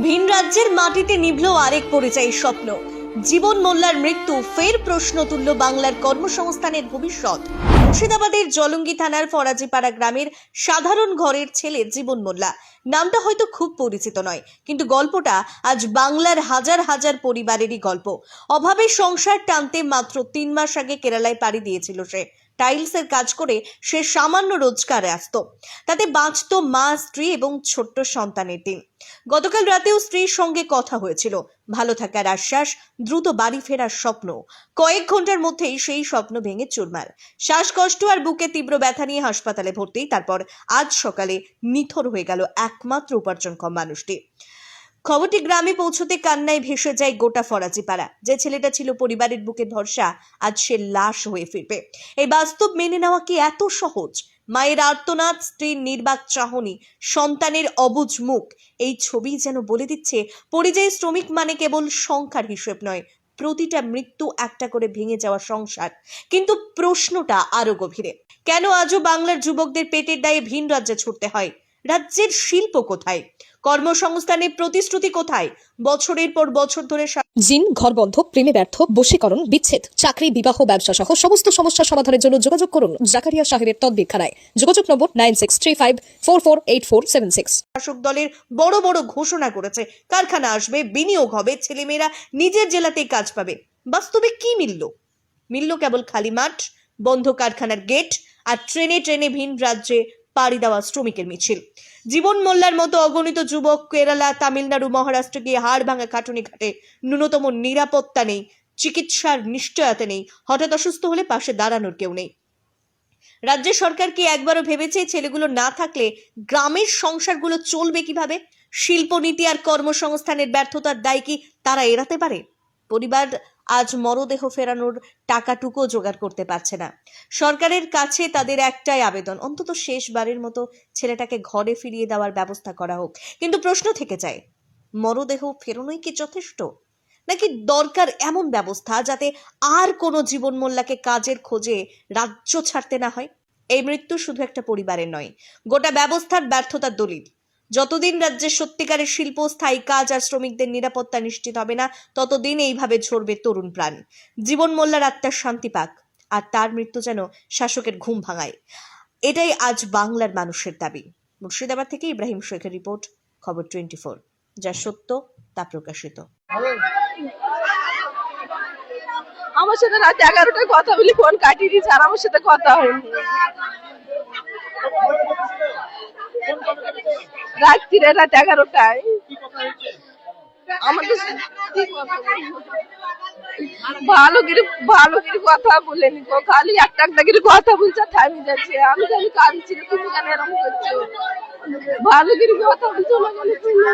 ভিন রাজ্যের মাটিতে নিভল আরেক পরিযায়ী স্বপ্ন। জীবন মোল্লার মৃত্যু ফের প্রশ্ন তুলল বাংলার কর্মসংস্থানের ভবিষ্যৎ। মুর্শিদাবাদের জলঙ্গি থানার ফরাজিপাড়া গ্রামের সাধারণ ঘরের ছেলে জীবন মোল্লা। নামটা হয়তো খুব পরিচিত নয়, কিন্তু গল্পটা আজ বাংলার হাজার হাজার পরিবারেরই গল্প। অভাবে সংসার টানতে মাত্র 3 মাস আগে কেরালায় পাড়ি দিয়েছিল সে। টাইলসের কাজ করে সে সামান্য রোজগারে আসত, তাতে বাঁচত মা, স্ত্রী এবং ছোট্ট সন্তানের দিন। গতকাল রাতেও স্ত্রীর সঙ্গে কথা হয়েছিল, ভালো থাকার আশ্বাস, দ্রুত বাড়ি ফেরার স্বপ্ন। কয়েক ঘন্টার মধ্যেই সেই স্বপ্ন ভেঙে চুরমার। শ্বাসকষ্ট আর বুকে তীব্র ব্যথা নিয়ে হাসপাতালে ভর্তি। তারপর আজ সকালে নিথর হয়ে গেল একমাত্র উপার্জনক্ষম মানুষটি। খবরটি গ্রামে পৌঁছতে কান্নায় ভেসে যায় গোটা ফরাজিপাড়া। যে ছেলেটা ছিল পরিবারের বুকে ভরসা, আজ সে লাশ হয়ে ফিরবে। এই বাস্তব মেনে নেওয়া কি এত সহজ? মায়ের আর্তনাদ, স্ত্রীর নির্বাক চাহনি, সন্তানের অবুঝ মুখ, এই ছবি যেন বলে দিচ্ছে পরিযায়ী শ্রমিক মানে কেবল সংখ্যার হিসেব নয়, প্রতিটা মৃত্যু একটা করে ভেঙে যাওয়া সংসার। কিন্তু প্রশ্নটা আরো গভীরে, কেন আজও বাংলার যুবকদের পেটের দায়ে ভিন রাজ্যে ছুটতে হয়? রাজ্যের শিল্প কোথায়? কর্মসংস্থানের প্রতিশ্রুতি কোথায়? বছরের পর বছর ধরে জিন, ঘর বন্ধ, প্রেমে ব্যর্থ, বশীকরণ, বিচ্ছেদ, চাকরি, বিবাহ, ব্যবসা সহ সমস্ত সমস্যা সমাধানের জন্য যোগাযোগ করুন জাকারিয়া সাহেবের তদবিরখানায়। যোগাযোগ নম্বর 9635448476। শাসক দলের বড় বড় ঘোষণা করেছে, কারখানা আসবে, বিনিয়োগ হবে, ছেলেমেয়েরা নিজের জেলাতেই কাজ পাবে। বাস্তবে কি মিলল কেবল খালি মাঠ, বন্ধ কারখানার গেট আর ট্রেনে ট্রেনে ভিন রাজ্যে পাড়ি দেওয়া শ্রমিকের মিছিল। জীবন মোল্লার মতো অগণিত যুবক কেরালা, তামিলনাড়ু, মহারাষ্ট্র গিয়ে হাড় ভাঙা খাটুনি ঘাটে। ন্যূনতম নিরাপত্তা নেই, চিকিৎসার নিশ্চয়তা নেই, হঠাৎ অসুস্থ হলে পাশে দাঁড়ানোর কেউ নেই। রাজ্য সরকার কি একবারও ভেবেছে ছেলেগুলো না থাকলে গ্রামের সংসারগুলো চলবে কিভাবে? শিল্পনীতি আর কর্মসংস্থানের ব্যর্থতার দায় কি তারা এড়াতে পারে? পরিবার আজ মরদেহ ফেরানোর টাকাটুকু জোগাড় করতে পারছে না। সরকারের কাছে তাদের একটাই আবেদন, অন্তত শেষবারের মতো ছেলেটাকে ঘরে ফিরিয়ে দেওয়ার ব্যবস্থা করা হোক। কিন্তু প্রশ্ন থেকে যায়, মরদেহ ফেরানোই কি যথেষ্ট, নাকি দরকার এমন ব্যবস্থা যাতে আর কোনো জীবন মোল্লাকে কাজের খোঁজে রাজ্য ছাড়তে না হয়? এই মৃত্যু শুধু একটা পরিবারের নয়, গোটা ব্যবস্থার ব্যর্থতার দলিল। যতদিন রাজ্যের সত্যিকারের শিল্প, স্থায়ী কাজ আর শ্রমিকদের নিরাপত্তা নিশ্চিত হবে না, ততদিন এইভাবে ঝরবে তরুণ প্রাণ। জীবন মোল্লার আত্মার শান্তি পাক, আর তার মৃত্যু যেন শাসকের ঘুম ভাঙায়। এটাই আজ বাংলার মানুষের দাবি। মুর্শিদাবাদ থেকে ইব্রাহিম শেখের রিপোর্ট, খবর 24, যা সত্য তা প্রকাশিত। আমার সাথে রাত 11টায় কথা বলি, ফোন কাটিয়ে দিয়েছে, আর আমার সাথে কথা হয়নি। রাত্রিরে রাত 11টায় আমাদের ভালো করে কথা বলেনি গো, খালি একটা করে কথা বলছে, থামি যাচ্ছে। আমি জানি কাঁদছি, তুমি কেন এরকম করছো? ভালো করে কথা বলছো না কেন তুমি?